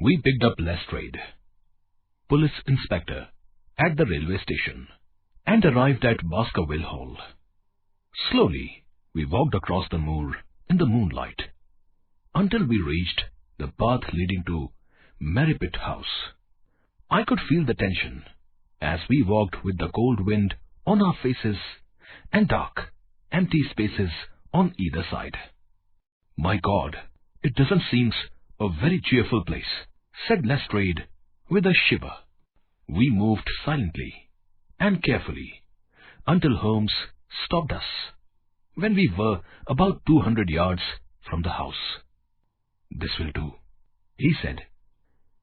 We picked up Lestrade, police inspector, at the railway station and arrived at Baskerville Hall. Slowly, we walked across the moor in the moonlight until we reached the path leading to Merripit House. I could feel the tension as we walked with the cold wind on our faces and dark, empty spaces on either side. "My God, it doesn't seem a very cheerful place," said Lestrade with a shiver. We moved silently and carefully until Holmes stopped us when we were about 200 yards from the house. "This will do," he said.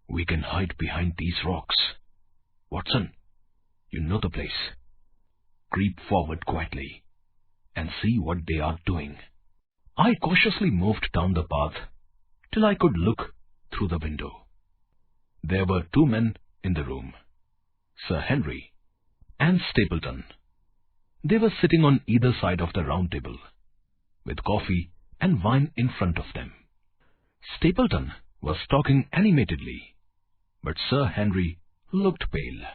"We can hide behind these rocks. Watson, you know the place. Creep forward quietly and see what they are doing." I cautiously moved down the path till I could look through the window. There were two men in the room, Sir Henry and Stapleton. They were sitting on either side of the round table, with coffee and wine in front of them. Stapleton was talking animatedly, but Sir Henry looked pale.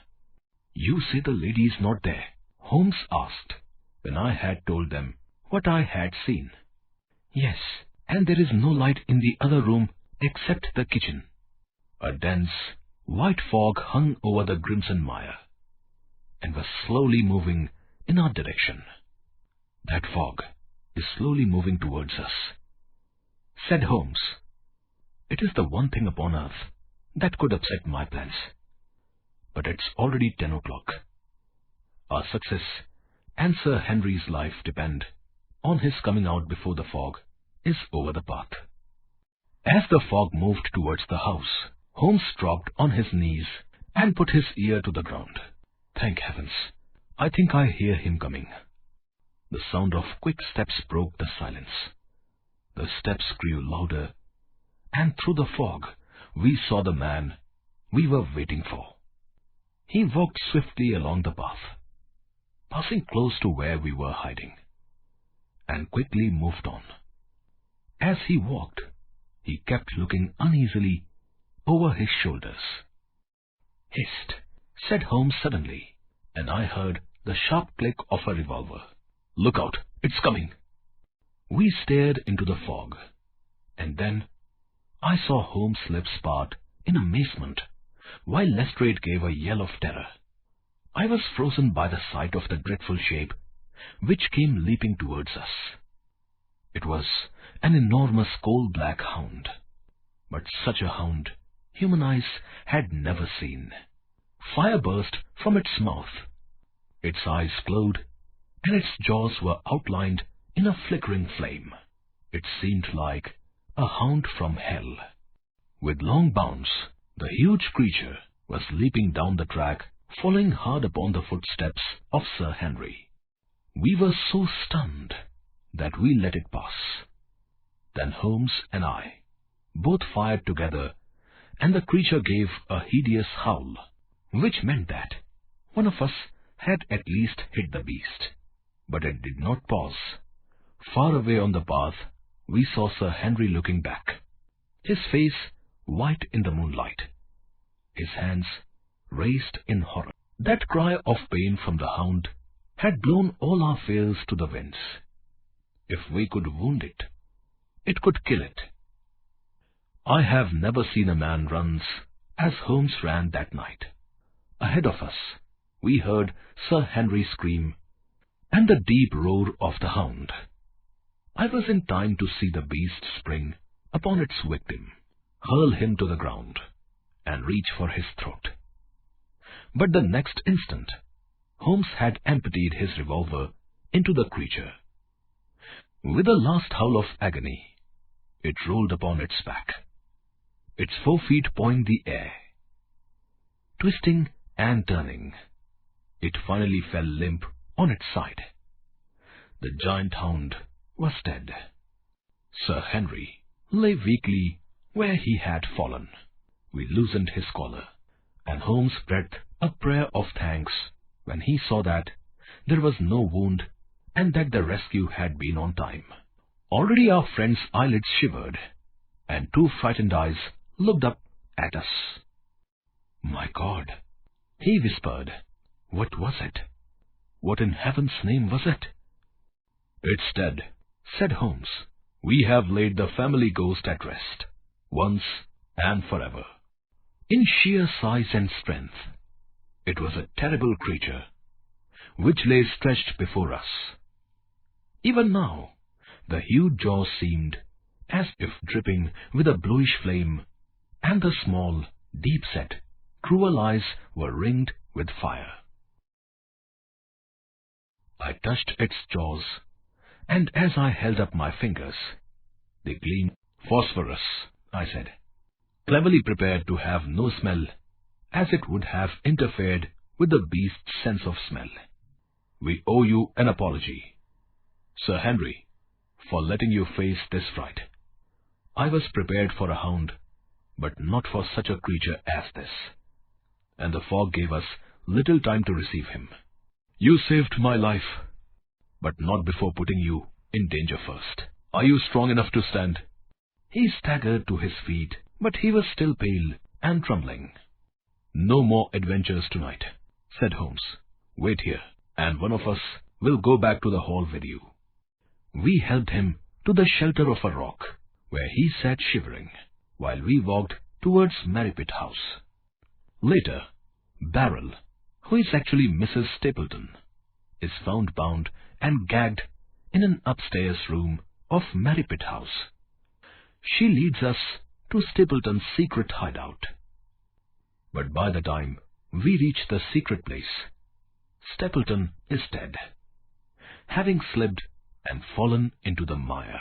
"You say the lady is not there?" Holmes asked, when I had told them what I had seen. "Yes, and there is no light in the other room except the kitchen." A dense, white fog hung over the Grimson Mire and was slowly moving in our direction. "That fog is slowly moving towards us," said Holmes. "It is the one thing upon earth that could upset my plans. But it's already 10 o'clock. Our success and Sir Henry's life depend on his coming out before the fog is over the path." As the fog moved towards the house, Holmes dropped on his knees and put his ear to the ground. "Thank heavens, I think I hear him coming." The sound of quick steps broke the silence. The steps grew louder, and through the fog we saw the man we were waiting for. He walked swiftly along the path, passing close to where we were hiding, and quickly moved on. As he walked, he kept looking uneasily over his shoulders. "Hist!" said Holmes suddenly, and I heard the sharp click of a revolver. "Look out, it's coming!" We stared into the fog, and then I saw Holmes' lips part in amazement, while Lestrade gave a yell of terror. I was frozen by the sight of the dreadful shape which came leaping towards us. It was an enormous coal-black hound, but such a hound human eyes had never seen. Fire burst from its mouth. Its eyes glowed, and its jaws were outlined in a flickering flame. It seemed like a hound from hell. With long bounds, the huge creature was leaping down the track, following hard upon the footsteps of Sir Henry. We were so stunned that we let it pass. Then Holmes and I both fired together, and the creature gave a hideous howl, which meant that one of us had at least hit the beast. But it did not pause. Far away on the path, we saw Sir Henry looking back, his face white in the moonlight, his hands raised in horror. That cry of pain from the hound had blown all our fears to the winds. If we could wound it, it could kill it. I have never seen a man run as Holmes ran that night. Ahead of us, we heard Sir Henry scream and the deep roar of the hound. I was in time to see the beast spring upon its victim, hurl him to the ground, and reach for his throat. But the next instant, Holmes had emptied his revolver into the creature. With a last howl of agony, it rolled upon its back, its 4 feet pawing the air. Twisting and turning, it finally fell limp on its side. The giant hound was dead. Sir Henry lay weakly where he had fallen. We loosened his collar, and Holmes breathed a prayer of thanks when he saw that there was no wound and that the rescue had been on time. Already our friend's eyelids shivered, and 2 frightened eyes looked up at us. My God, he whispered. What was it? What in heaven's name was it? It's dead, said Holmes. We have laid the family ghost at rest, once and forever. In sheer size and strength, it was a terrible creature, which lay stretched before us. Even now, the huge jaws seemed as if dripping with a bluish flame, and the small, deep-set, cruel eyes were ringed with fire. I touched its jaws, and as I held up my fingers, they gleamed phosphorus, I said, cleverly prepared to have no smell, as it would have interfered with the beast's sense of smell. We owe you an apology, Sir Henry, for letting you face this fright. I was prepared for a hound, but not for such a creature as this, and the fog gave us little time to receive him. You saved my life, but not before putting you in danger first. Are you strong enough to stand? He staggered to his feet, but he was still pale and trembling. No more adventures tonight, said Holmes. Wait here, and one of us will go back to the hall with you. We helped him to the shelter of a rock, where he sat shivering, while we walked towards Merripit House. Later, Beryl, who is actually Mrs. Stapleton, is found bound and gagged in an upstairs room of Merripit House. She leads us to Stapleton's secret hideout. But by the time we reach the secret place, Stapleton is dead, having slipped and fallen into the mire.